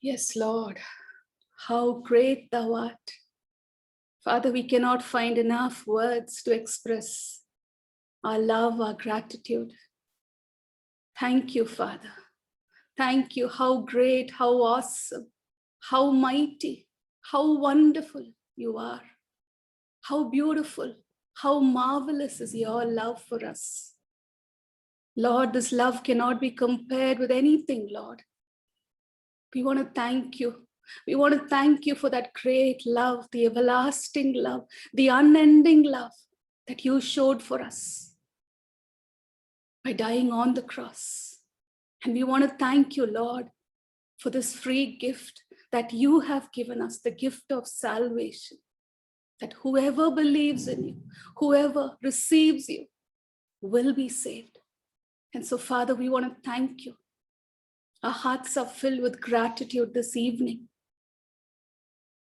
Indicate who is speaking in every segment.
Speaker 1: Yes, Lord, how great thou art. Father, we cannot find enough words to express our love, our gratitude. Thank you, Father. Thank you. How great, how awesome, how mighty, how wonderful you are. How beautiful, how marvelous is your love for us. Lord, this love cannot be compared with anything, Lord. We want to thank you. We want to thank you for that great love, the everlasting love, the unending love that you showed for us by dying on the cross. And we want to thank you, Lord, for this free gift that you have given us, the gift of salvation, that whoever believes in you, whoever receives you, will be saved. And so, Father, we want to thank you. Our hearts are filled with gratitude this evening.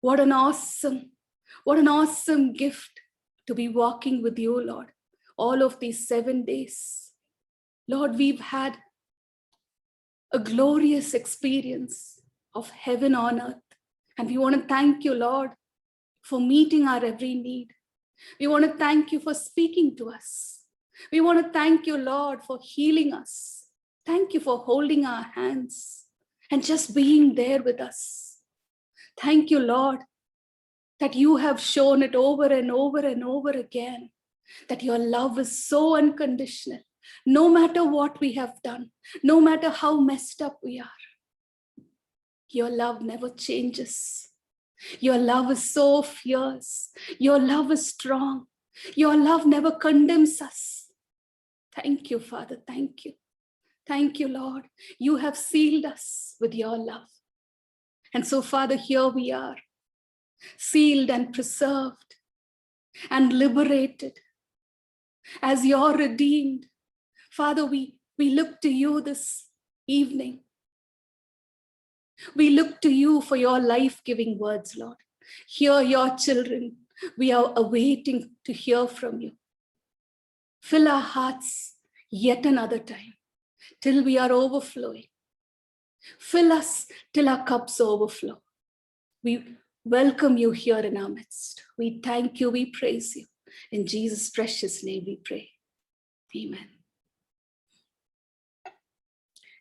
Speaker 1: What an awesome gift to be walking with you, Lord, all of these 7 days. Lord, we've had a glorious experience of heaven on earth. And we want to thank you, Lord, for meeting our every need. We want to thank you for speaking to us. We want to thank you, Lord, for healing us. Thank you for holding our hands and just being there with us. Thank you, Lord, that you have shown it over and over and over again, that your love is so unconditional, no matter what we have done, no matter how messed up we are. Your love never changes. Your love is so fierce. Your love is strong. Your love never condemns us. Thank you, Father. Thank you. Thank you, Lord. You have sealed us with your love. And so, Father, here we are, sealed and preserved and liberated as your redeemed. Father, we look to you this evening. We look to you for your life-giving words, Lord. Hear your children. We are awaiting to hear from you. Fill our hearts yet another time till we are overflowing. Fill us till our cups overflow. We welcome you here in our midst. We thank you, we praise you. In Jesus' precious name we pray. Amen.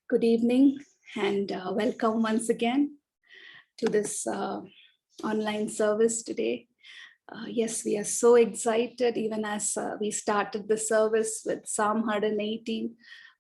Speaker 1: Good evening and welcome once again to this online service today. Yes, we are so excited even as we started the service with Psalm 118,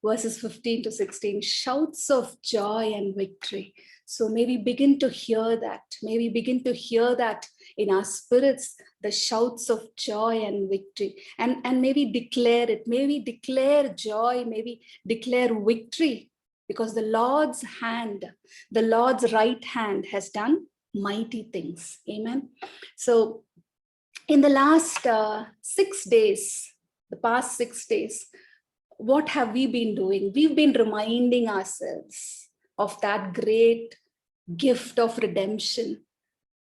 Speaker 1: verses 15 to 16, shouts of joy and victory. So may we begin to hear that. May we begin to hear that in our spirits, the shouts of joy and victory. And may we declare it. May we declare joy. May we declare victory. Because the Lord's hand, the Lord's right hand has done mighty things. Amen. So in the last 6 days, the past 6 days, what have we been doing? We've been reminding ourselves of that great gift of redemption.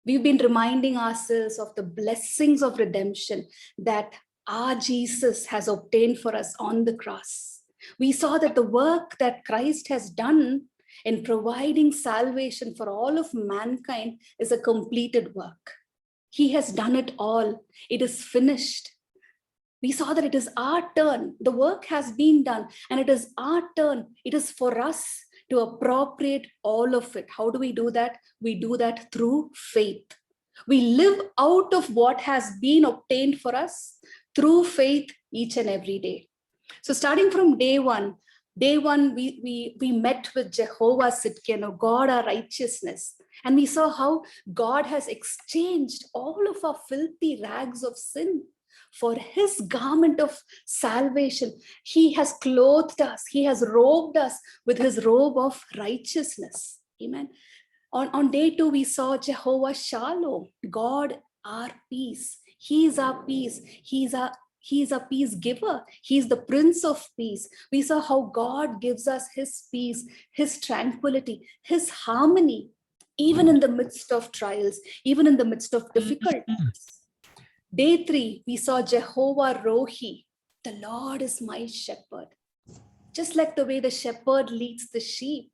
Speaker 1: We've been reminding ourselves of the blessings of redemption that our Jesus has obtained for us on the cross. We saw that the work that Christ has done in providing salvation for all of mankind is a completed work. He has done it all. It is finished. We saw that it is our turn. The work has been done and it is our turn. It is for us to appropriate all of it. How do we do that? We do that through faith. We live out of what has been obtained for us through faith each and every day. So starting from day one, we met with Jehovah Sidkenu, God our righteousness. And we saw how God has exchanged all of our filthy rags of sin for his garment of salvation. He has clothed us. He has robed us with his robe of righteousness. Amen. On day 2, we saw Jehovah Shalom, God our peace. He is our peace. He is a peace giver. He is the Prince of Peace. We saw how God gives us his peace, his tranquility, his harmony, even in the midst of trials, even in the midst of difficulties. Day 3, we saw Jehovah Rohi. The Lord is my shepherd. Just like the way the shepherd leads the sheep,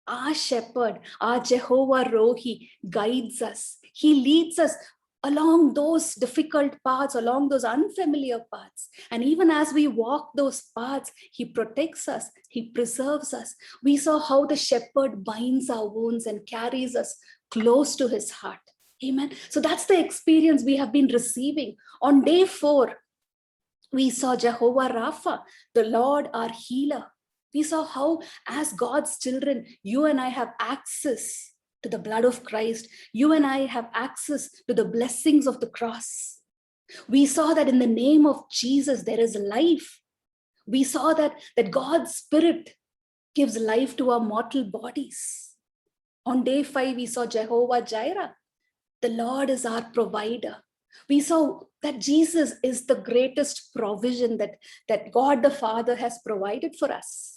Speaker 1: Our shepherd, our Jehovah Rohi, guides us. He leads us along those difficult paths, along those unfamiliar paths. And even as we walk those paths, he protects us, he preserves us. We saw how the shepherd binds our wounds and carries us close to his heart. Amen. So that's the experience we have been receiving. On day 4, we saw Jehovah Rapha, the Lord our healer. We saw how, as God's children, you and I have access to the blood of Christ. You and I have access to the blessings of the cross. We saw that in the name of Jesus, there is life. We saw that God's Spirit gives life to our mortal bodies. On day 5, we saw Jehovah Jireh. The Lord is our provider. We saw that Jesus is the greatest provision that God the Father has provided for us.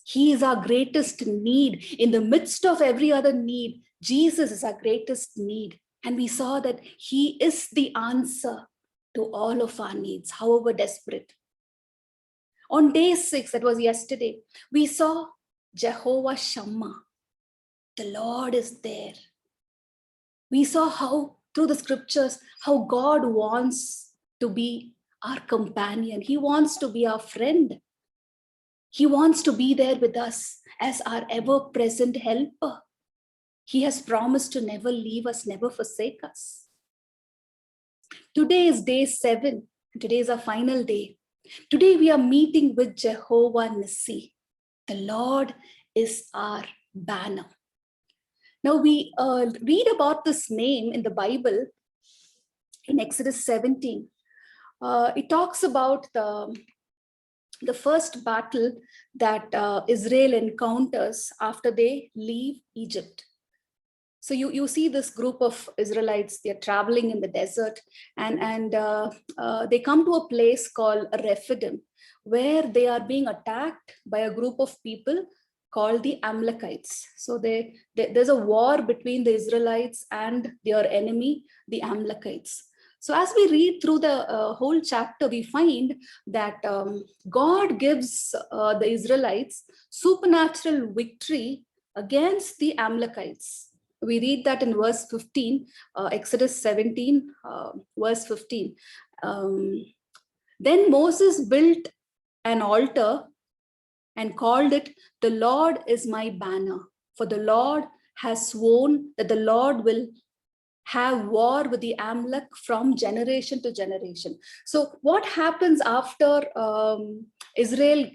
Speaker 1: He is our greatest need. In the midst of every other need, Jesus is our greatest need. And we saw that he is the answer to all of our needs, however desperate. On day 6, that was yesterday, we saw Jehovah Shammah. The Lord is there. We saw how, through the scriptures, how God wants to be our companion. He wants to be our friend. He wants to be there with us as our ever-present helper. He has promised to never leave us, never forsake us. Today is day 7. Today is our final day. Today we are meeting with Jehovah Nissi. The Lord is our banner. Now we read about this name in the Bible in Exodus 17. It talks about the first battle that Israel encounters after they leave Egypt. So you see this group of Israelites, they're traveling in the desert, and they come to a place called Rephidim, where they are being attacked by a group of people called the Amalekites. So there's a war between the Israelites and their enemy, the Amalekites. So as we read through the whole chapter, we find that God gives the Israelites supernatural victory against the Amalekites. We read that in verse 15, Exodus 17, verse 15. Then Moses built an altar and called it, "The Lord is my banner." For the Lord has sworn that the Lord will have war with the Amalek from generation to generation. So what happens after Israel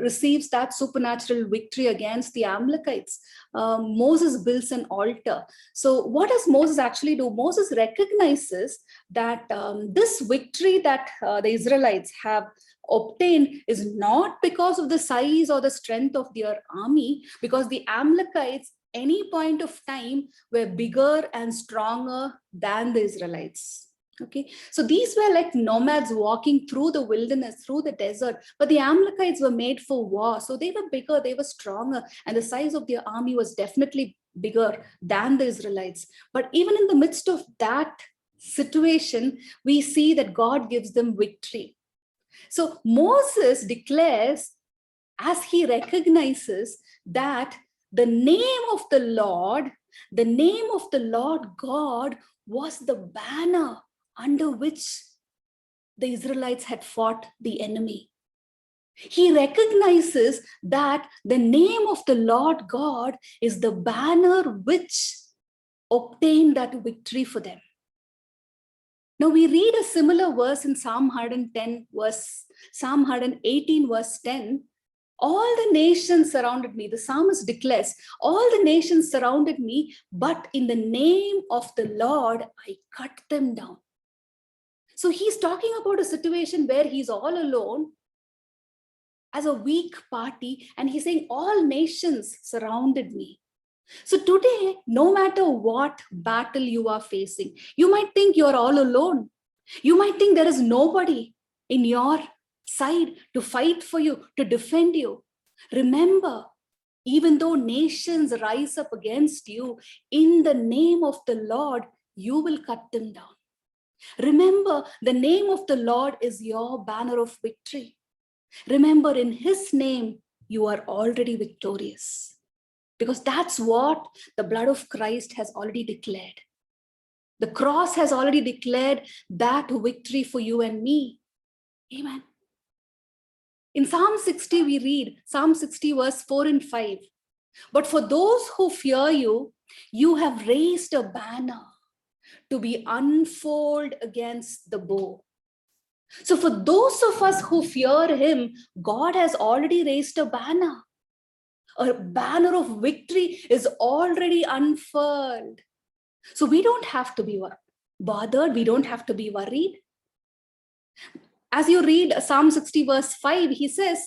Speaker 1: receives that supernatural victory against the Amalekites? Moses builds an altar. So what does Moses actually do? Moses recognizes that this victory that the Israelites have obtained is not because of the size or the strength of their army, because the Amalekites any point of time were bigger and stronger than the Israelites. Okay, so these were like nomads walking through the wilderness, through the desert, but the Amalekites were made for war. So they were bigger, they were stronger, and the size of their army was definitely bigger than the Israelites. But even in the midst of that situation, we see that God gives them victory. So Moses declares, as he recognizes that the name of the Lord God was the banner under which the Israelites had fought the enemy. He recognizes that the name of the Lord God is the banner which obtained that victory for them. Now we read a similar verse in Psalm 118 verse 10. All the nations surrounded me. The psalmist declares, all the nations surrounded me, but in the name of the Lord, I cut them down. So he's talking about a situation where he's all alone as a weak party, and he's saying all nations surrounded me. So today, no matter what battle you are facing, you might think you're all alone. You might think there is nobody in your side to fight for you, to defend you. Remember, even though nations rise up against you, in the name of the Lord, you will cut them down. Remember, the name of the Lord is your banner of victory. Remember, in his name, you are already victorious. because that's what the blood of Christ has already declared. The cross has already declared that victory for you and me. Amen. In Psalm 60, we read, Psalm 60, verse 4 and 5. But for those who fear you, you have raised a banner to be unfurled against the bow. So for those of us who fear him, God has already raised a banner. A banner of victory is already unfurled. So we don't have to be bothered. We don't have to be worried. As you read Psalm 60 verse 5, he says,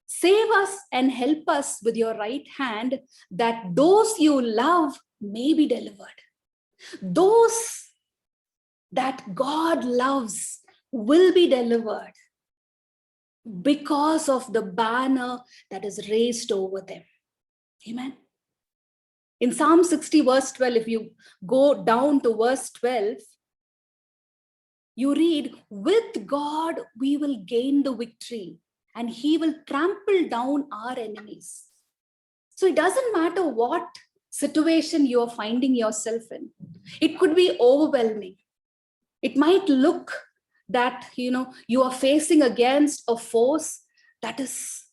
Speaker 1: save us and help us with your right hand, that those you love may be delivered. Those that God loves will be delivered because of the banner that is raised over them. Amen. In Psalm 60 verse 12, if you go down to verse 12, you read, with God we will gain the victory and he will trample down our enemies. So it doesn't matter what situation you're finding yourself in. It could be overwhelming. It might look that, you are facing against a force that is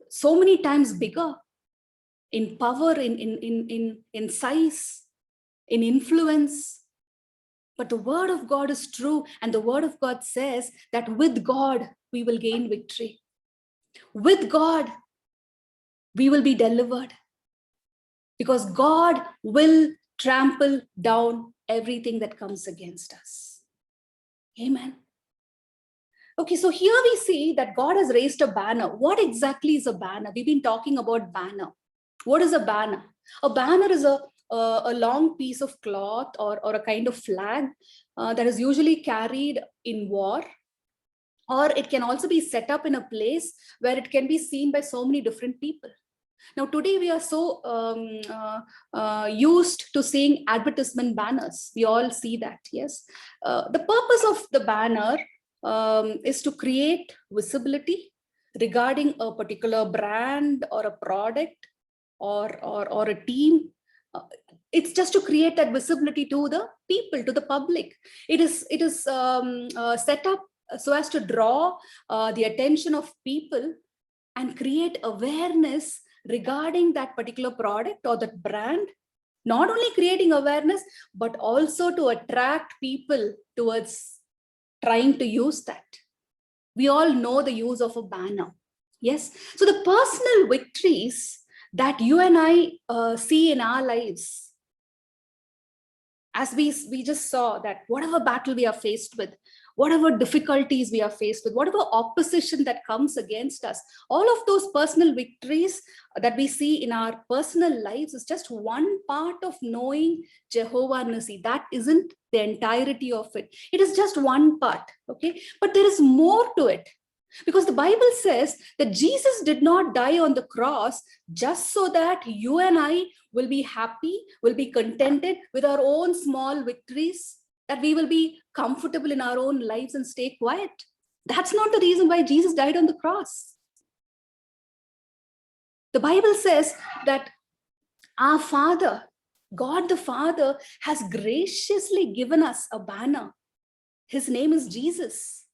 Speaker 1: so many times bigger in power, in size, in influence. But the word of God is true, and the word of God says that with God, we will gain victory. With God, we will be delivered, because God will trample down everything that comes against us. Amen. Okay, so here we see that God has raised a banner. What exactly is a banner? We've been talking about banner. What is a banner? A banner is a long piece of cloth or a kind of flag that is usually carried in war, or it can also be set up in a place where it can be seen by so many different people. Now, today we are so used to seeing advertisement banners. We all see that, yes. The purpose of the banner is to create visibility regarding a particular brand or a product or a team. It's just to create that visibility to the people, to the public. It is set up so as to draw the attention of people and create awareness regarding that particular product or that brand. Not only creating awareness, but also to attract people towards trying to use that. We all know the use of a banner. Yes. So the personal victories that you and I see in our lives, as we just saw that whatever battle we are faced with, whatever difficulties we are faced with, whatever opposition that comes against us, all of those personal victories that we see in our personal lives is just one part of knowing Jehovah Nissi. That isn't the entirety of it. It is just one part, okay? But there is more to it. Because the Bible says that Jesus did not die on the cross just so that you and I will be happy, will be contented with our own small victories, that we will be comfortable in our own lives and stay quiet. That's not the reason why Jesus died on the cross. The Bible says that our Father, God the Father, has graciously given us a banner. His name is Jesus.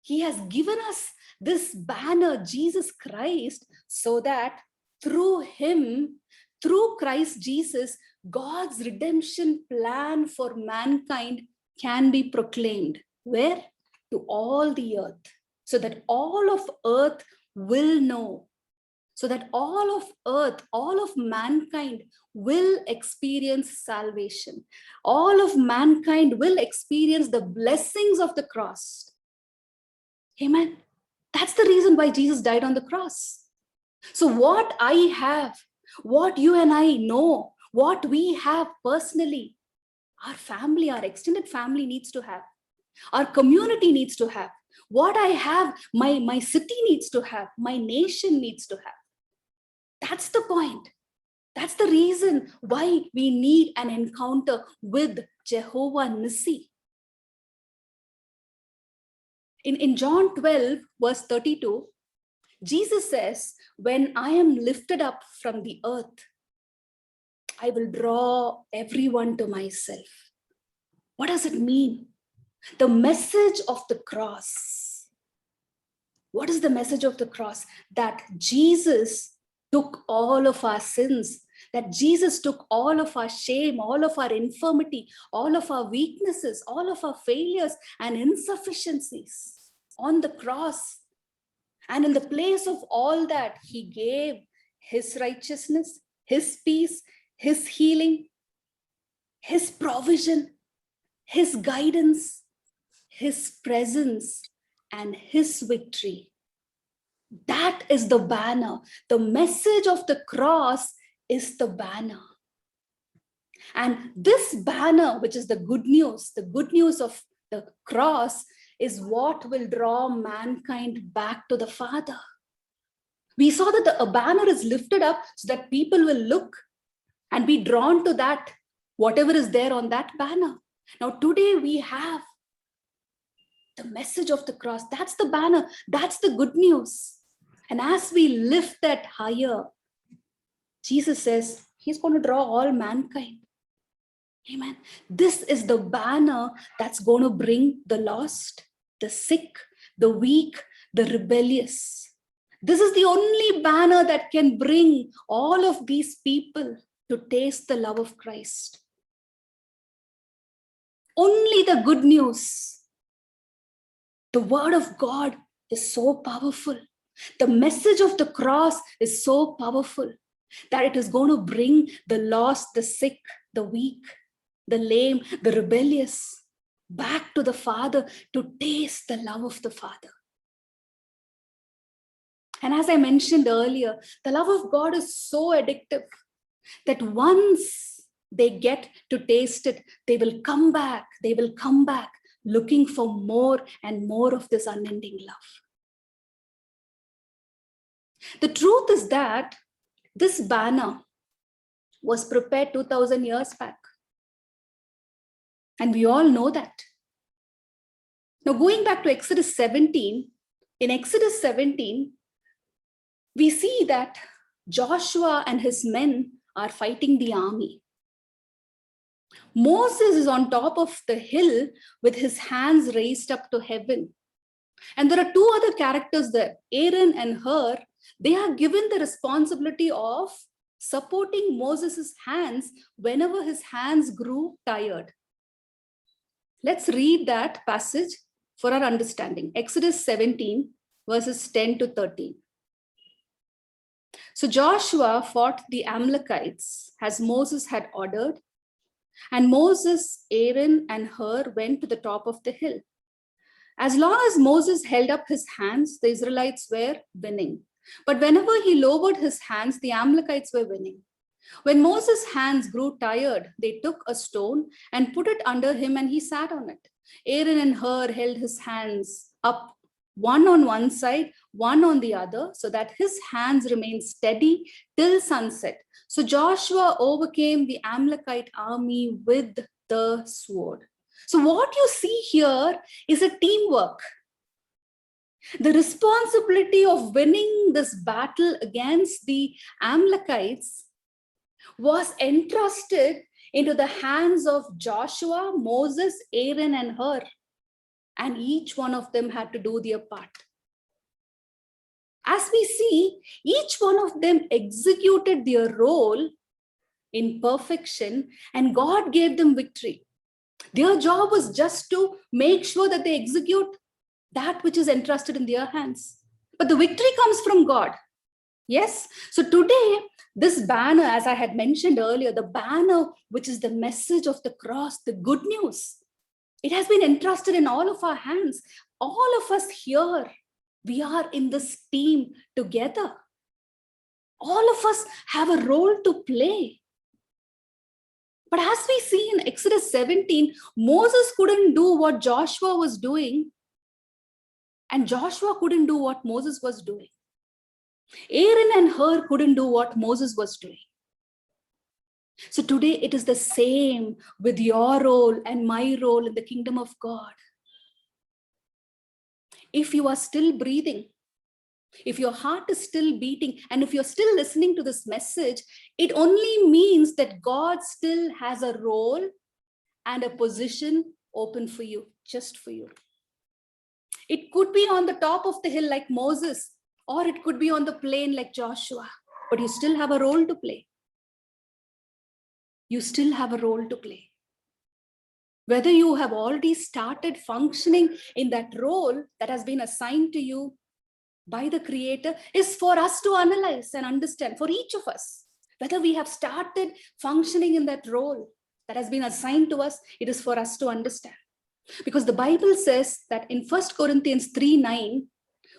Speaker 1: He has given us this banner, Jesus Christ, so that through him, through Christ Jesus, God's redemption plan for mankind can be proclaimed. Where? To all the earth. So that all of earth will know. So that all of earth, all of mankind will experience salvation. All of mankind will experience the blessings of the cross. Amen. That's the reason why Jesus died on the cross. So what I have, what you and I know, what we have personally, our family, our extended family needs to have. Our community needs to have. What I have, my city needs to have. My nation needs to have. That's the point. That's the reason why we need an encounter with Jehovah Nissi. In John 12, verse 32, Jesus says, when I am lifted up from the earth, I will draw everyone to myself. What does it mean? The message of the cross. What is the message of the cross? That Jesus took all of our sins, that Jesus took all of our shame, all of our infirmity, all of our weaknesses, all of our failures and insufficiencies on the cross. And in the place of all that, he gave his righteousness, his peace, his healing, his provision, his guidance, his presence, and his victory. That is the banner. The message of the cross is the banner. And this banner, which is the good news of the cross, is what will draw mankind back to the Father. We saw that a banner is lifted up so that people will look and be drawn to that, whatever is there on that banner. Now, today we have the message of the cross. That's the banner. That's the good news. And as we lift that higher, Jesus says he's going to draw all mankind. Amen. This is the banner that's going to bring the lost, the sick, the weak, the rebellious. This is the only banner that can bring all of these people to taste the love of Christ. Only the good news. The word of God is so powerful. The message of the cross is so powerful that it is going to bring the lost, the sick, the weak, the lame, the rebellious back to the Father to taste the love of the Father. And as I mentioned earlier, the love of God is so addictive that once they get to taste it, they will come back looking for more and more of this unending love. The truth is that this banner was prepared 2000 years back. And we all know that. Now, going back to Exodus 17, in Exodus 17, we see that Joshua and his men are fighting the army. Moses is on top of the hill with his hands raised up to heaven. And there are two other characters there, Aaron and Hur. They are given the responsibility of supporting Moses' hands whenever his hands grew tired. Let's read that passage for our understanding. Exodus 17, verses 10 to 13. So Joshua fought the Amalekites as Moses had ordered, and Moses, Aaron, and Hur went to the top of the hill. As long as Moses held up his hands, the Israelites were winning. But whenever he lowered his hands, the Amalekites were winning. When Moses' hands grew tired, they took a stone and put it under him, and he sat on it. Aaron and Hur held his hands up, one on one side, one on the other, so that his hands remained steady till sunset. So Joshua overcame the Amalekite army with the sword. So what you see here is a teamwork. The responsibility of winning this battle against the Amalekites was entrusted into the hands of Joshua, Moses, Aaron, and Hur. And each one of them had to do their part. As we see, each one of them executed their role in perfection, and God gave them victory. Their job was just to make sure that they execute that which is entrusted in their hands. But the victory comes from God. Yes? So today, this banner, as I had mentioned earlier, the banner, which is the message of the cross, the good news, it has been entrusted in all of our hands. All of us here, we are in this team together. All of us have a role to play. But as we see in Exodus 17, Moses couldn't do what Joshua was doing, and Joshua couldn't do what Moses was doing. Aaron and Hur couldn't do what Moses was doing. So today it is the same with your role and my role in the kingdom of God. If you are still breathing, If your heart is still beating, and if you're still listening to this message, it only means that God still has a role and a position open for you, just for you. It could be on the top of the hill like Moses, or it could be on the plain like Joshua, but you still have a role to play. You still have a role to play. Whether you have already started functioning in that role that has been assigned to you by the Creator is for us to analyze and understand, for each of us. Whether we have started functioning in that role that has been assigned to us, it is for us to understand. Because the Bible says that in 1 Corinthians 3:9,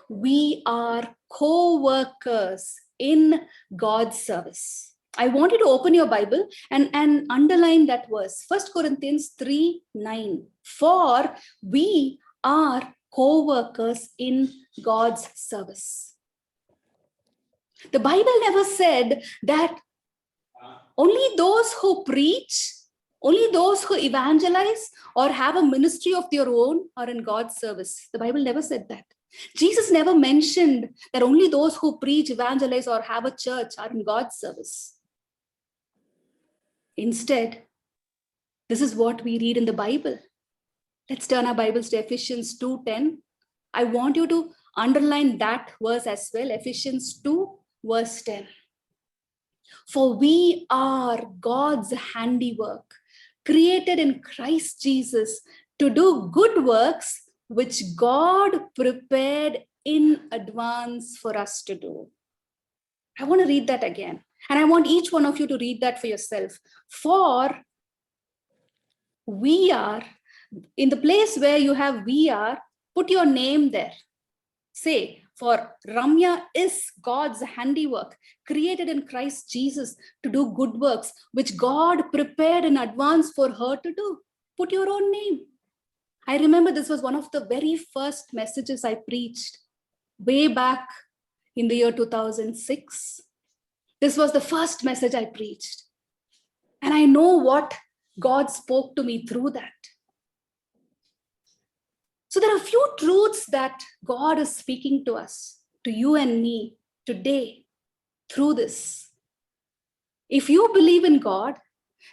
Speaker 1: we are co-workers in God's service. I want you to open your Bible and underline that verse. 1 Corinthians 3:9. For we are co-workers in God's service. The Bible never said that only those who preach, only those who evangelize or have a ministry of their own are in God's service. The Bible never said that. Jesus never mentioned that only those who preach, evangelize, or have a church are in God's service. Instead, this is what we read in the Bible. Let's turn our Bibles to Ephesians 2:10. I want you to underline that verse as well, Ephesians 2, verse 10. For we are God's handiwork, created in Christ Jesus to do good works which God prepared in advance for us to do. I want to read that again. And I want each one of you to read that for yourself. For we are, in the place where you have we are, put your name there. Say, for Ramya is God's handiwork, created in Christ Jesus to do good works, which God prepared in advance for her to do. Put your own name. I remember this was one of the very first messages I preached way back in the year 2006. This was the first message I preached. And I know what God spoke to me through that. So there are a few truths that God is speaking to us, to you and me today through this. If you believe in God,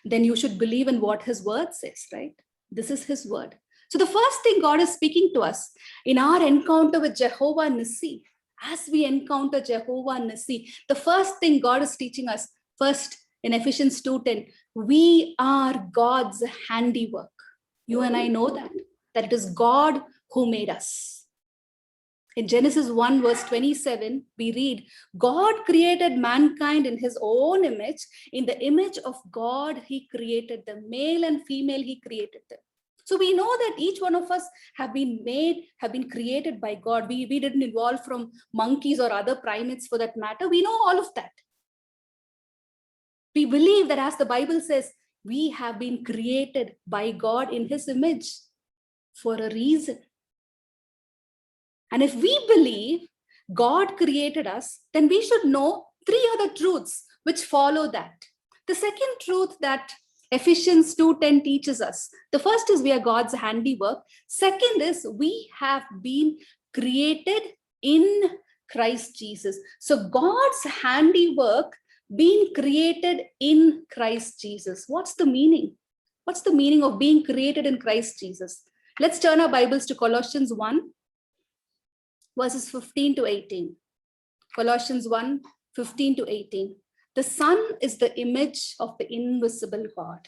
Speaker 1: then you should believe in what his word says, right? This is his word. So the first thing God is speaking to us in our encounter with Jehovah Nissi, as we encounter Jehovah Nissi, the first thing God is teaching us, first in Ephesians 2:10, we are God's handiwork. You and I know that it is God who made us. In Genesis 1 verse 27, we read, God created mankind in his own image. In the image of God, he created them. Male and female, he created them. So we know that each one of us have been created by God. We didn't evolve from monkeys or other primates for that matter. We know all of that. We believe that, as the Bible says, we have been created by God in his image for a reason. And if we believe God created us, then we should know three other truths which follow that. The second truth that Ephesians 2:10 teaches us, the first is we are God's handiwork. Second is we have been created in Christ Jesus. So God's handiwork being created in Christ Jesus. What's the meaning? What's the meaning of being created in Christ Jesus? Let's turn our Bibles to Colossians 1, verses 15 to 18. Colossians 1, 15 to 18. The Son is the image of the invisible God,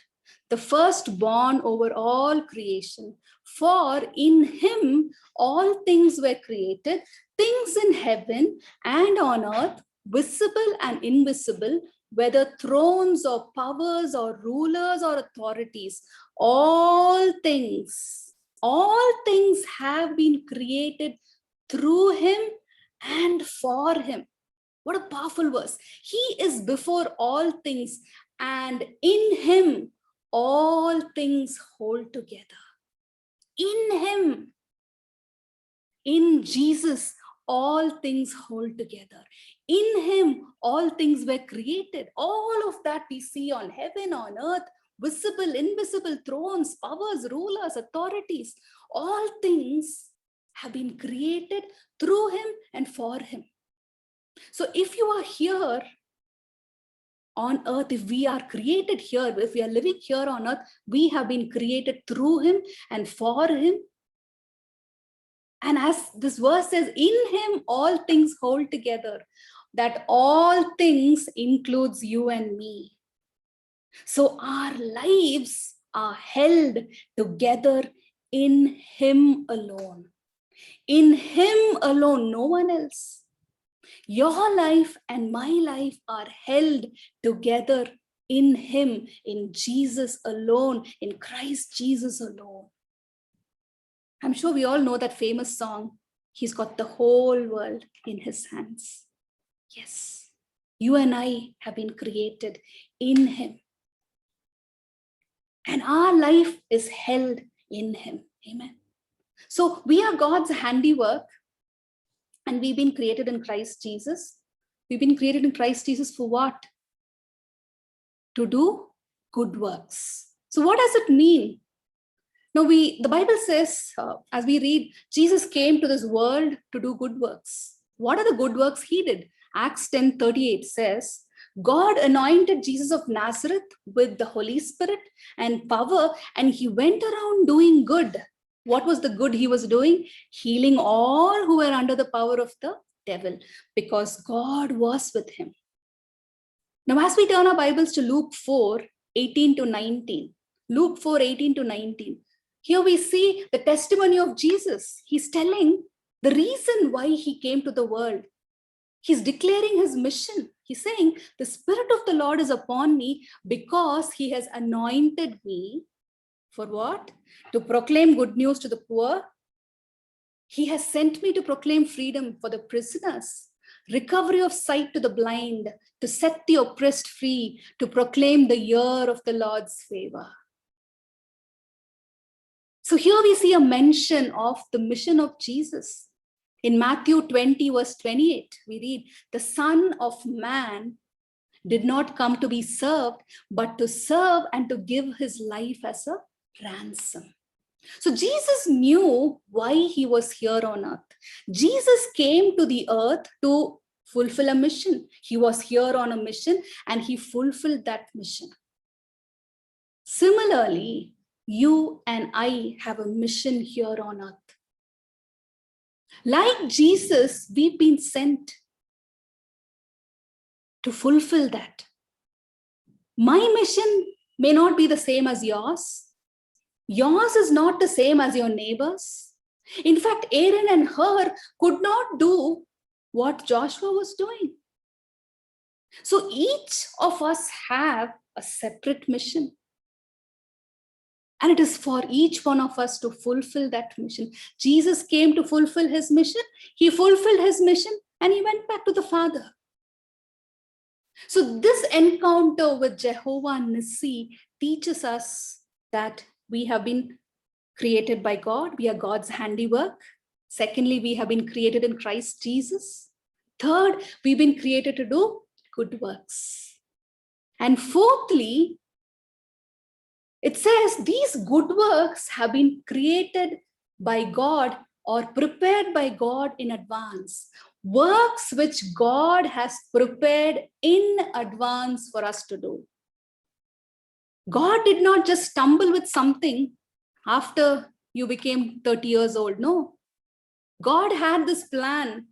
Speaker 1: the firstborn over all creation. For in him all things were created, things in heaven and on earth, visible and invisible, whether thrones or powers or rulers or authorities. All things have been created through him and for him. What a powerful verse. He is before all things, and in him all things hold together. In him, in Jesus, all things hold together. In him, all things were created. All of that we see on heaven, on earth, visible, invisible, thrones, powers, rulers, authorities. All things have been created through him and for him. So if you are here on earth, if we are created here, if we are living here on earth, we have been created through him and for him. And as this verse says, in him all things hold together. That all things includes you and me. So our lives are held together in him alone. In him alone, no one else. Your life and my life are held together in him, in Jesus alone, in Christ Jesus alone. I'm sure we all know that famous song, he's got the whole world in his hands. Yes, you and I have been created in him. And our life is held in him. Amen. So we are God's handiwork, and we've been created in Christ Jesus. We've been created in Christ Jesus for what? To do good works. So what does it mean? Now the Bible says, as we read, Jesus came to this world to do good works. What are the good works he did? Acts 10:38 says, God anointed Jesus of Nazareth with the Holy Spirit and power, and he went around doing good. What was the good he was doing? Healing all who were under the power of the devil, because God was with him. Now, as we turn our Bibles to Luke 4:18 to 19, Luke 4:18 to 19, here we see the testimony of Jesus. He's telling the reason why he came to the world. He's declaring his mission. He's saying, the Spirit of the Lord is upon me because he has anointed me for what? To proclaim good news to the poor. He has sent me to proclaim freedom for the prisoners, recovery of sight to the blind, to set the oppressed free, to proclaim the year of the Lord's favor. So here we see a mention of the mission of Jesus. In Matthew 20, verse 28, we read, the Son of Man did not come to be served, but to serve and to give his life as a ransom. So Jesus knew why he was here on earth. Jesus came to the earth to fulfill a mission. He was here on a mission and he fulfilled that mission. Similarly, you and I have a mission here on earth. Like Jesus, we've been sent to fulfill that. My mission may not be the same as yours. Yours is not the same as your neighbor's. In fact, Aaron and Hur could not do what Joshua was doing. So each of us have a separate mission. And it is for each one of us to fulfill that mission. Jesus came to fulfill his mission. He fulfilled his mission and he went back to the Father. So this encounter with Jehovah Nissi teaches us that we have been created by God. We are God's handiwork. Secondly, we have been created in Christ Jesus. Third, we've been created to do good works. And fourthly, it says these good works have been created by God or prepared by God in advance. Works which God has prepared in advance for us to do. God did not just stumble with something after you became 30 years old. No. God had this plan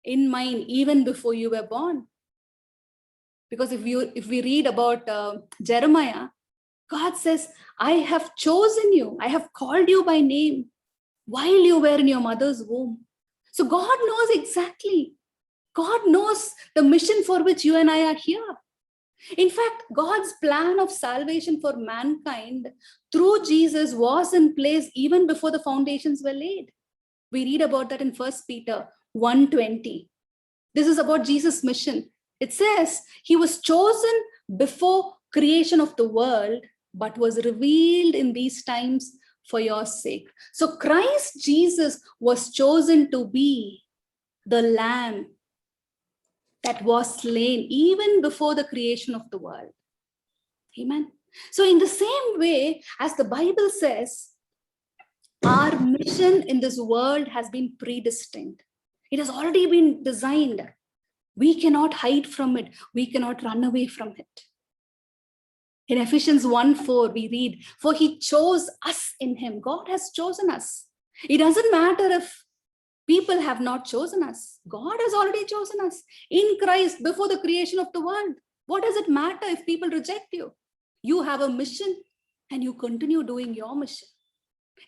Speaker 1: in mind even before you were born. Because if we read about Jeremiah, God says, I have chosen you. I have called you by name while you were in your mother's womb. So God knows exactly. God knows the mission for which you and I are here. In fact, God's plan of salvation for mankind through Jesus was in place even before the foundations were laid. We read about that in 1 Peter 1:20. This is about Jesus' mission. It says he was chosen before creation of the world, but was revealed in these times for your sake. So Christ Jesus was chosen to be the Lamb that was slain even before the creation of the world. Amen. So in the same way, as the Bible says, our mission in this world has been predestined. It has already been designed. We cannot hide from it. We cannot run away from it. In Ephesians 1:4, we read, for he chose us in him. God has chosen us. It doesn't matter if people have not chosen us. God has already chosen us in Christ before the creation of the world. What does it matter if people reject you? You have a mission and you continue doing your mission.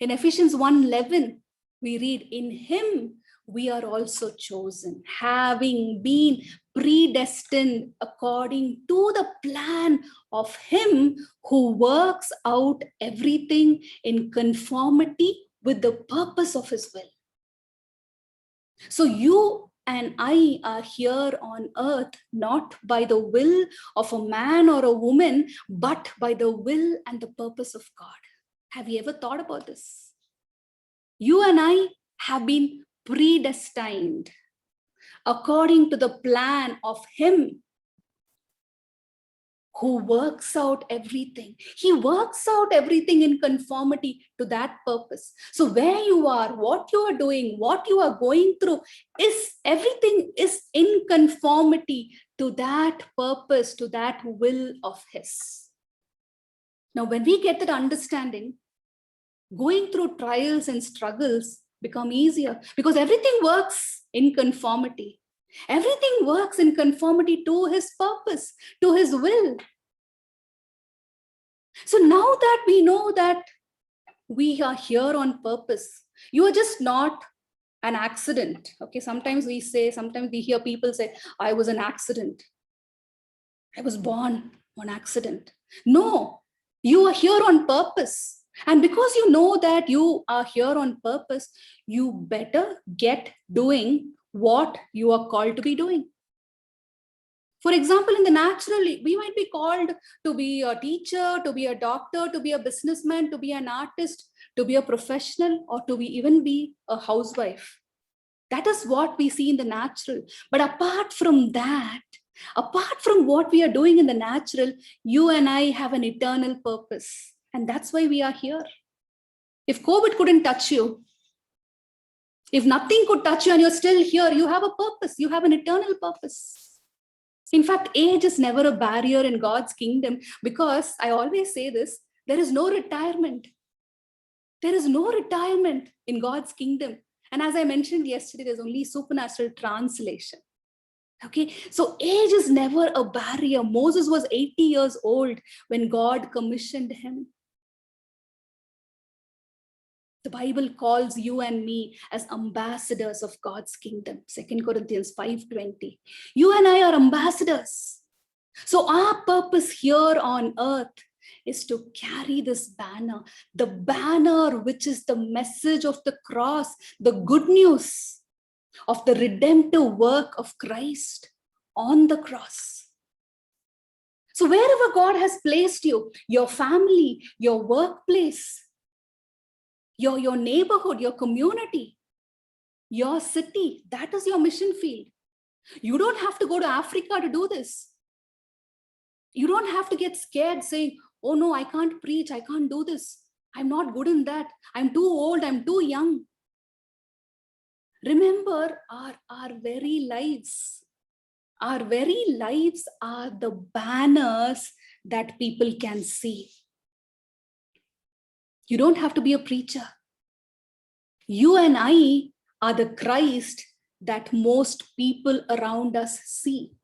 Speaker 1: In Ephesians 1:11, we read, in him we are also chosen, having been predestined according to the plan of him who works out everything in conformity with the purpose of his will. So you and I are here on earth, not by the will of a man or a woman, but by the will and the purpose of God. Have you ever thought about this? You and I have been predestined according to the plan of him who works out everything. He works out everything in conformity to that purpose. So where you are, what you are doing, what you are going through, everything is in conformity to that purpose, to that will of his. Now, when we get that understanding, going through trials and struggles become easier because everything works in conformity. Everything works in conformity to his purpose, to his will. So now that we know that we are here on purpose, you are just not an accident. Okay, sometimes we hear people say, I was an accident. I was born on accident. No, you are here on purpose. And because you know that you are here on purpose, you better get doing what you are called to be doing. For example, in the natural, we might be called to be a teacher, to be a doctor, to be a businessman, to be an artist, to be a professional, or to even be a housewife. That is what we see in the natural. But apart from that, apart from what we are doing in the natural, you and I have an eternal purpose. And that's why we are here. If COVID couldn't touch you, if nothing could touch you and you're still here, you have a purpose. You have an eternal purpose. In fact, age is never a barrier in God's kingdom because I always say this, there is no retirement. There is no retirement in God's kingdom. And as I mentioned yesterday, there's only supernatural translation. Okay, so age is never a barrier. Moses was 80 years old when God commissioned him. The Bible calls you and me as ambassadors of God's kingdom. 2 Corinthians 5:20. You and I are ambassadors. So our purpose here on earth is to carry this banner, the banner which is the message of the cross, the good news of the redemptive work of Christ on the cross. So wherever God has placed you, your family, your workplace, your neighborhood, your community, your city, that is your mission field. You don't have to go to Africa to do this. You don't have to get scared saying, oh no, I can't preach, I can't do this. I'm not good in that. I'm too old, I'm too young. Remember, our very lives are the banners that people can see. You don't have to be a preacher. You and I are the Christ that most people around us see.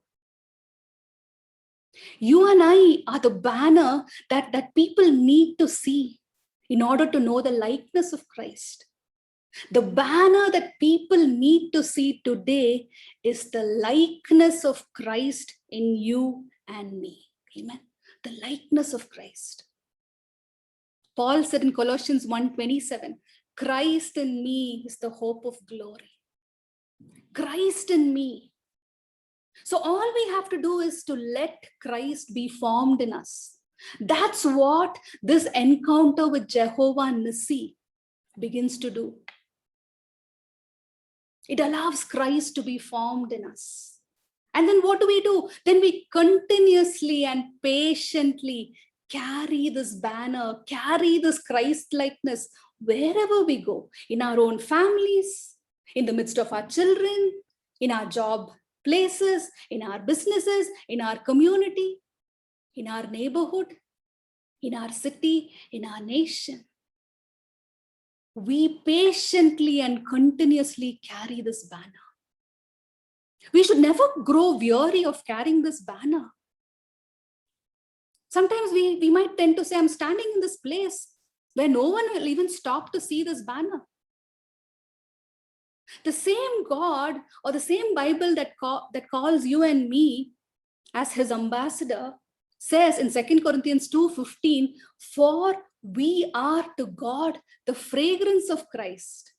Speaker 1: You and I are the banner that people need to see in order to know the likeness of Christ. The banner that people need to see today is the likeness of Christ in you and me. Amen. The likeness of Christ. Paul said in Colossians 1:27, Christ in me is the hope of glory. Christ in me. So all we have to do is to let Christ be formed in us. That's what this encounter with Jehovah Nissi begins to do. It allows Christ to be formed in us. And then what do? Then we continuously and patiently carry this banner, carry this Christ-likeness wherever we go, in our own families, in the midst of our children, in our job places, in our businesses, in our community, in our neighborhood, in our city, in our nation. We patiently and continuously carry this banner. We should never grow weary of carrying this banner. Sometimes we might tend to say, I'm standing in this place where no one will even stop to see this banner. The same God or the same Bible that calls you and me as his ambassador says in 2 Corinthians 2:15, for we are to God the fragrance of Christ.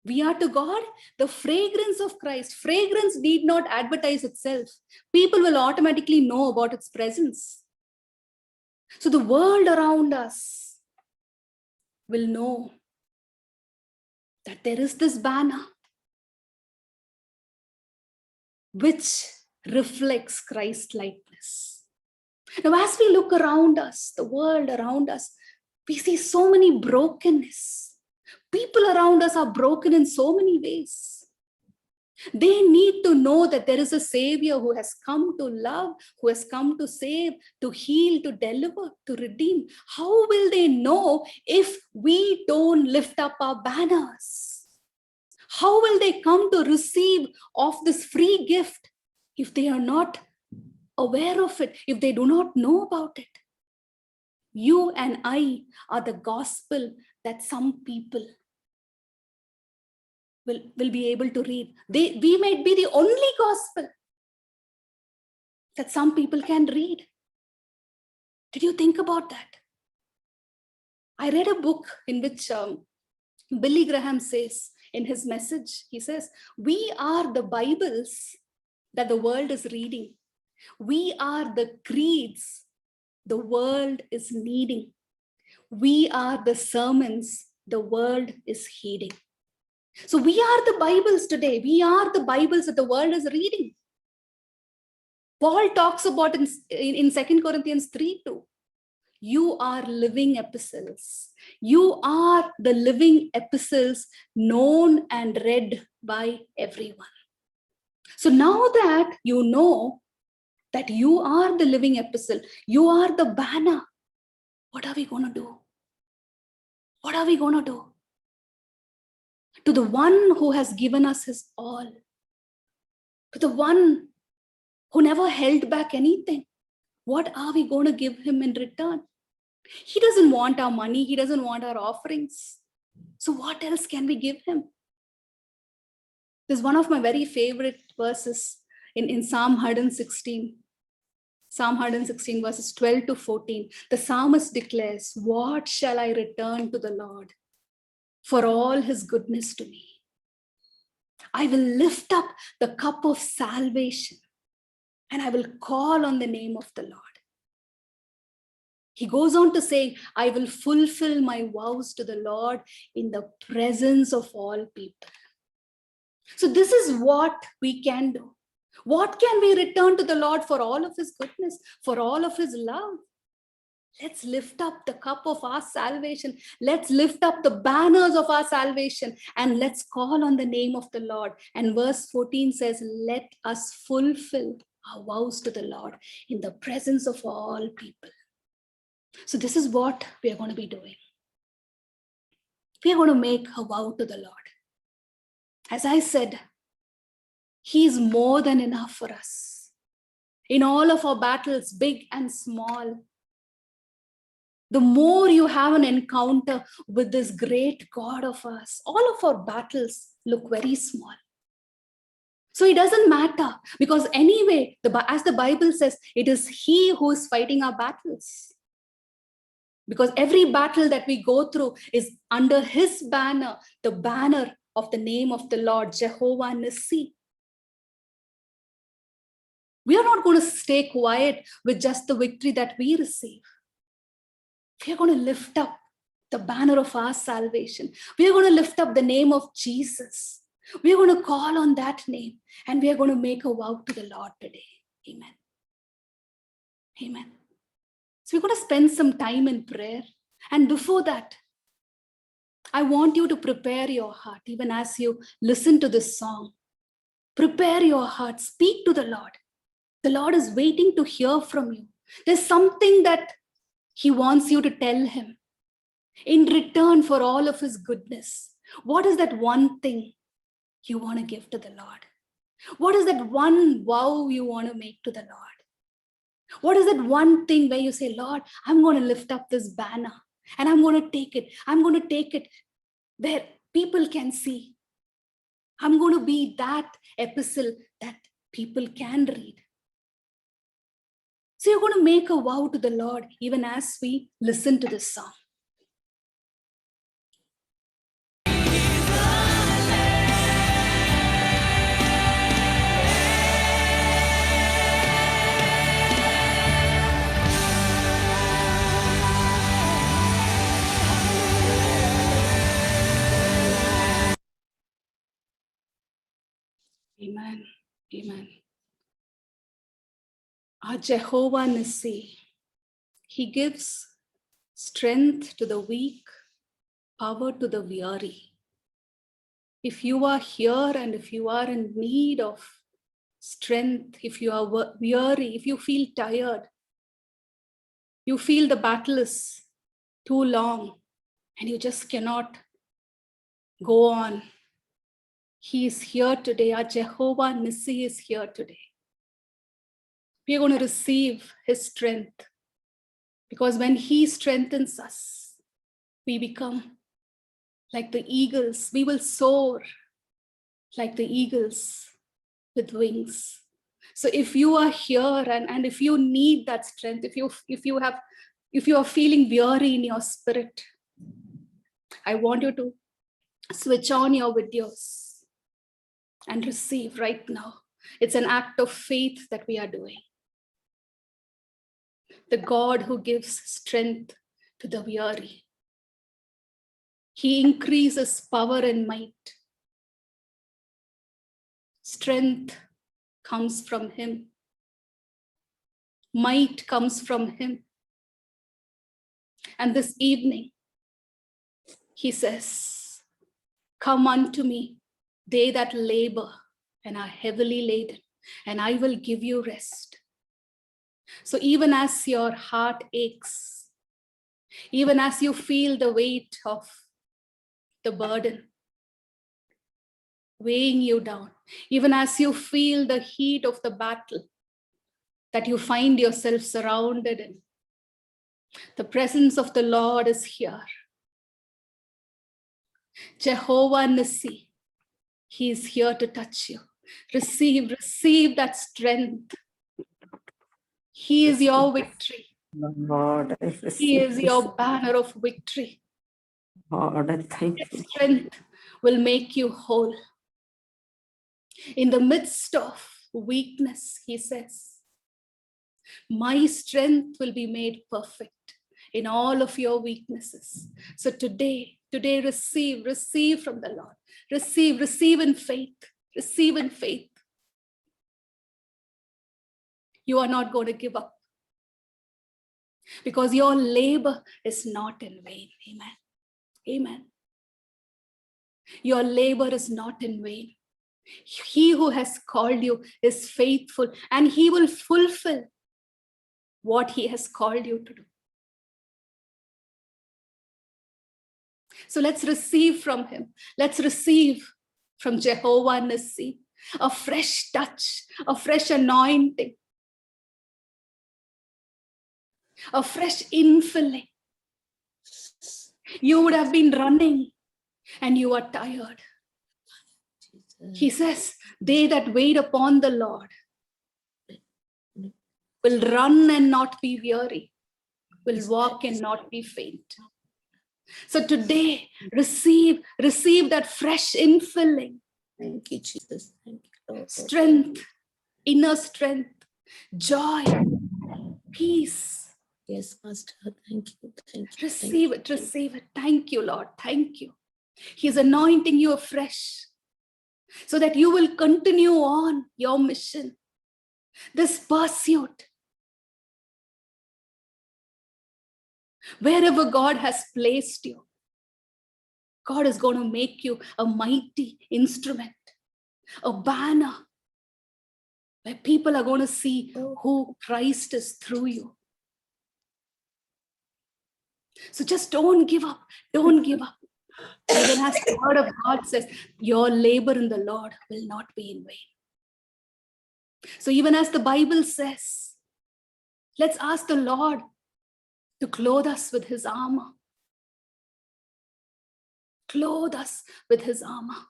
Speaker 1: We are to God the fragrance of Christ. Fragrance need not advertise itself. People will automatically know about its presence. So the world around us will know that there is this banner which reflects Christ likeness. Now, as we look around us, the world around us, we see so many brokenness. People around us are broken in so many ways. They need to know that there is a Savior who has come to love, who has come to save, to heal, to deliver, to redeem. How will they know if we don't lift up our banners? How will they come to receive of this free gift if they are not aware of it, if they do not know about it? You and I are the gospel that some people will be able to read. We might be the only gospel that some people can read. Did you think about that? I read a book in which Billy Graham says in his message, he says, we are the Bibles that the world is reading. We are the creeds the world is needing. We are the sermons the world is heeding. So we are the Bibles today. We are the Bibles that the world is reading. Paul talks about in 2 Corinthians 3:2. You are living epistles. You are the living epistles known and read by everyone. So now that you know that you are the living epistle, you are the banner, what are we going to do? What are we going to do? To the one who has given us his all, to the one who never held back anything, what are we going to give him in return? He doesn't want our money. He doesn't want our offerings. So what else can we give him? There's one of my very favorite verses in Psalm 116. Psalm 116 verses 12 to 14. The psalmist declares, what shall I return to the Lord for all his goodness to me? I will lift up the cup of salvation and I will call on the name of the Lord. He goes on to say, I will fulfill my vows to the Lord in the presence of all people. So this is what we can do. What can we return to the Lord for all of his goodness, for all of his love? Let's lift up the cup of our salvation. Let's lift up the banners of our salvation and let's call on the name of the Lord. And verse 14 says, let us fulfill our vows to the Lord in the presence of all people. So this is what we are going to be doing. We are going to make a vow to the Lord. As I said, he is more than enough for us. In all of our battles, big and small, the more you have an encounter with this great God of us, all of our battles look very small. So it doesn't matter because anyway, as the Bible says, it is he who is fighting our battles. Because every battle that we go through is under his banner, the banner of the name of the Lord, Jehovah Nissi. We are not going to stay quiet with just the victory that we receive. We are going to lift up the banner of our salvation. We are going to lift up the name of Jesus. We are going to call on that name and we are going to make a vow to the Lord today. Amen. Amen. So we're going to spend some time in prayer. And before that, I want you to prepare your heart, even as you listen to this song. Prepare your heart, speak to the Lord. The Lord is waiting to hear from you. There's something that He wants you to tell Him in return for all of His goodness. What is that one thing you want to give to the Lord? What is that one vow you want to make to the Lord? What is that one thing where you say, Lord, I'm going to lift up this banner and I'm going to take it. I'm going to take it where people can see. I'm going to be that epistle that people can read. So you're going to make a vow to the Lord even as we listen to this song. Amen. Amen. Our Jehovah Nissi, He gives strength to the weak, power to the weary. If you are here and if you are in need of strength, if you are weary, if you feel tired, you feel the battle is too long and you just cannot go on, He is here today. Our Jehovah Nissi is here today. We are going to receive His strength, because when He strengthens us, we become like the eagles. We will soar like the eagles with wings. So if you are here and if you need that strength, if you are feeling weary in your spirit, I want you to switch on your videos and receive right now. It's an act of faith that we are doing. The God who gives strength to the weary. He increases power and might. Strength comes from Him. Might comes from Him. And this evening, He says, come unto me, they that labor and are heavily laden, and I will give you rest. So even as your heart aches, even as you feel the weight of the burden weighing you down, even as you feel the heat of the battle that you find yourself surrounded in, the presence of the Lord is here. Jehovah Nissi, He is here to touch you. Receive that strength. He is your victory.
Speaker 2: Lord, I
Speaker 1: He
Speaker 2: receive
Speaker 1: is your banner of victory.
Speaker 2: Lord, I thank
Speaker 1: His
Speaker 2: you.
Speaker 1: strength will make you whole. In the midst of weakness, He says, my strength will be made perfect in all of your weaknesses. So today, receive from the Lord. Receive in faith. Receive in faith. You are not going to give up, because your labor is not in vain. Amen. Amen. Your labor is not in vain. He who has called you is faithful, and He will fulfill what He has called you to do. So let's receive from Him. Let's receive from Jehovah Nissi a fresh touch, a fresh anointing, a fresh infilling. You would have been running and you are tired. He says, they that wait upon the Lord will run and not be weary, will walk and not be faint. So today, receive that fresh infilling.
Speaker 2: Thank you, Jesus. Thank you, Lord.
Speaker 1: Strength, inner strength, joy, peace.
Speaker 2: Yes, Master. Thank you. Thank you.
Speaker 1: Receive it. Receive it. Thank you, Lord. Thank you. He's anointing you afresh so that you will continue on your mission, this pursuit. Wherever God has placed you, God is going to make you a mighty instrument, a banner where people are going to see who Christ is through you. So just don't give up. Don't give up. Even as the word of God says, your labor in the Lord will not be in vain. So even as the Bible says, let's ask the Lord to clothe us with his armor. Clothe us with his armor.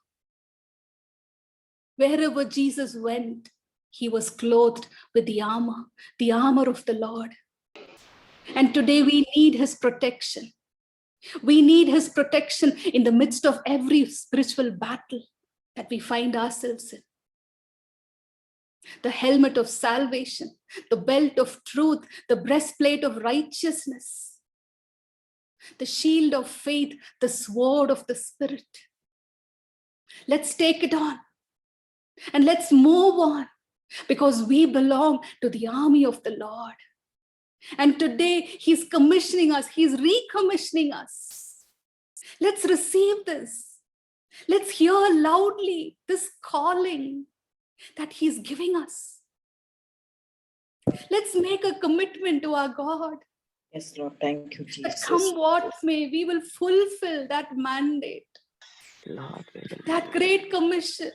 Speaker 1: Wherever Jesus went, he was clothed with the armor of the Lord. And today we need his protection. We need his protection in the midst of every spiritual battle that we find ourselves in. The helmet of salvation, the belt of truth, the breastplate of righteousness, the shield of faith, the sword of the Spirit. Let's take it on and let's move on, because we belong to the army of the Lord. And today he's commissioning us, he's recommissioning us. Let's receive this. Let's hear loudly this calling that he's giving us. Let's make a commitment to our God.
Speaker 2: Yes, Lord. Thank you,
Speaker 1: That
Speaker 2: Jesus.
Speaker 1: come what may, we will fulfill that mandate,
Speaker 2: Lord, we will-
Speaker 1: that great commission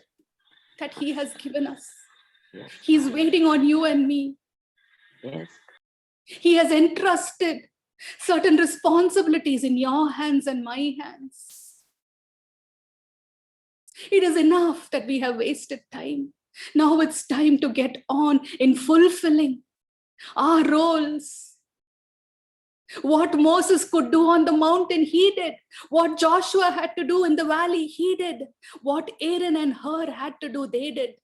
Speaker 1: that he has given us.
Speaker 2: Yes,
Speaker 1: He's waiting on you and me.
Speaker 2: yes.
Speaker 1: He has entrusted certain responsibilities in your hands and my hands. It is enough that we have wasted time. Now it's time to get on in fulfilling our roles. What Moses could do on the mountain, he did. What Joshua had to do in the valley, he did. What Aaron and Hur had to do, they did.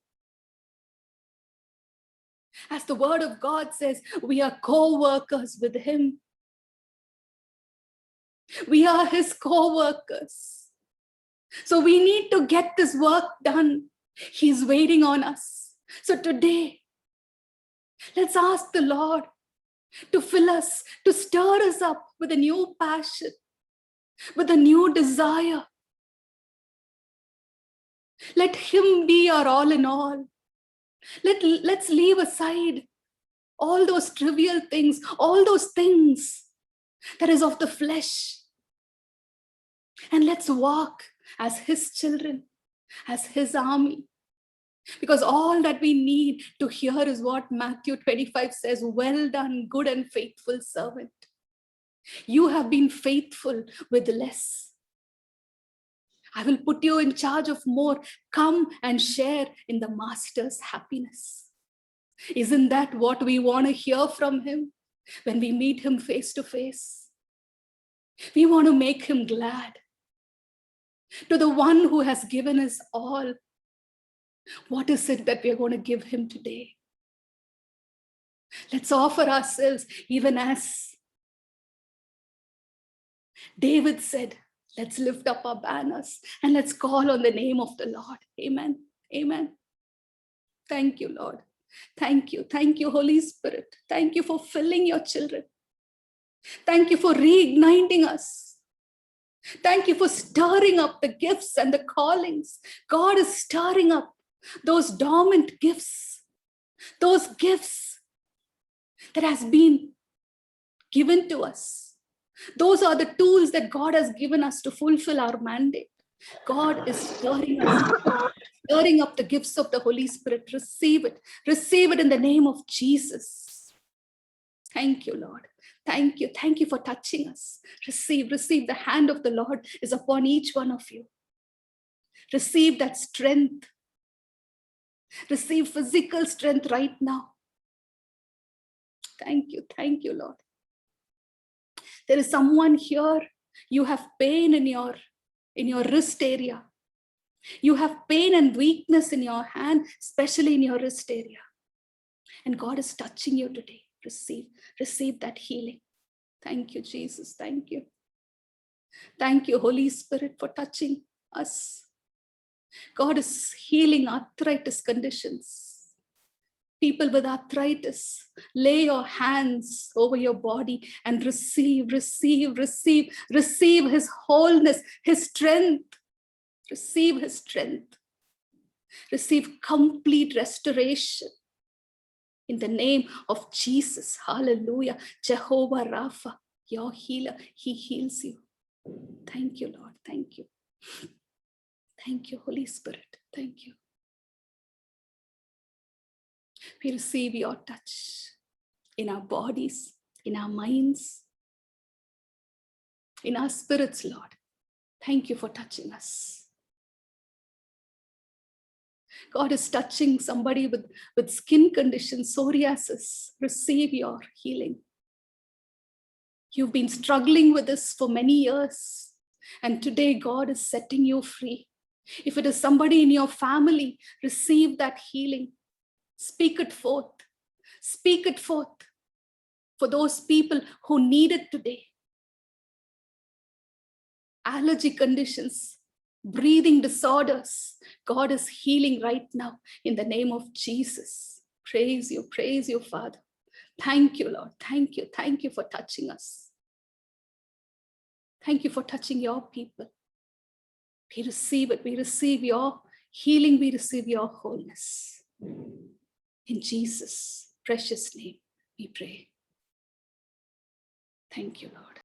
Speaker 1: As the word of God says, we are co-workers with him. We are his co-workers. So we need to get this work done. He's waiting on us. So today, let's ask the Lord to fill us, to stir us up with a new passion, with a new desire. Let him be our all in all. Let's leave aside all those trivial things, all those things that is of the flesh. And let's walk as his children, as his army. Because all that we need to hear is what Matthew 25 says, well done, good and faithful servant. You have been faithful with less. I will put you in charge of more. Come and share in the master's happiness. Isn't that what we want to hear from him when we meet him face to face? We want to make him glad. To the one who has given us all, what is it that we are going to give him today? Let's offer ourselves, even as David said, let's lift up our banners and let's call on the name of the Lord. Amen. Amen. Thank you, Lord. Thank you. Thank you, Holy Spirit. Thank you for filling your children. Thank you for reigniting us. Thank you for stirring up the gifts and the callings. God is stirring up those dormant gifts, those gifts that has been given to us. Those are the tools that God has given us to fulfill our mandate. God is stirring us up, stirring up the gifts of the Holy Spirit. Receive it. Receive it in the name of Jesus. Thank you, Lord. Thank you. Thank you for touching us. Receive. The hand of the Lord is upon each one of you. Receive that strength. Receive physical strength right now. Thank you, Lord. There is someone here, you have pain in your wrist area. You have pain and weakness in your hand, especially in your wrist area. And God is touching you today. Receive that healing. Thank you, Jesus. Thank you. Thank you, Holy Spirit, for touching us. God is healing arthritis conditions. People with arthritis, lay your hands over your body and receive his wholeness, his strength. Receive his strength. Receive complete restoration. In the name of Jesus, hallelujah. Jehovah Rapha, your healer, he heals you. Thank you, Lord. Thank you. Thank you, Holy Spirit. Thank you. We receive your touch in our bodies, in our minds, in our spirits, Lord. Thank you for touching us. God is touching somebody with skin condition, psoriasis. Receive your healing. You've been struggling with this for many years, and today God is setting you free. If it is somebody in your family, receive that healing. Speak it forth. Speak it forth for those people who need it today. Allergy conditions, breathing disorders, God is healing right now in the name of Jesus. Praise you, Father. Thank you, Lord. Thank you for touching us. Thank you for touching your people. We receive it. We receive your healing. We receive your wholeness. In Jesus' precious name, we pray. Thank you, Lord.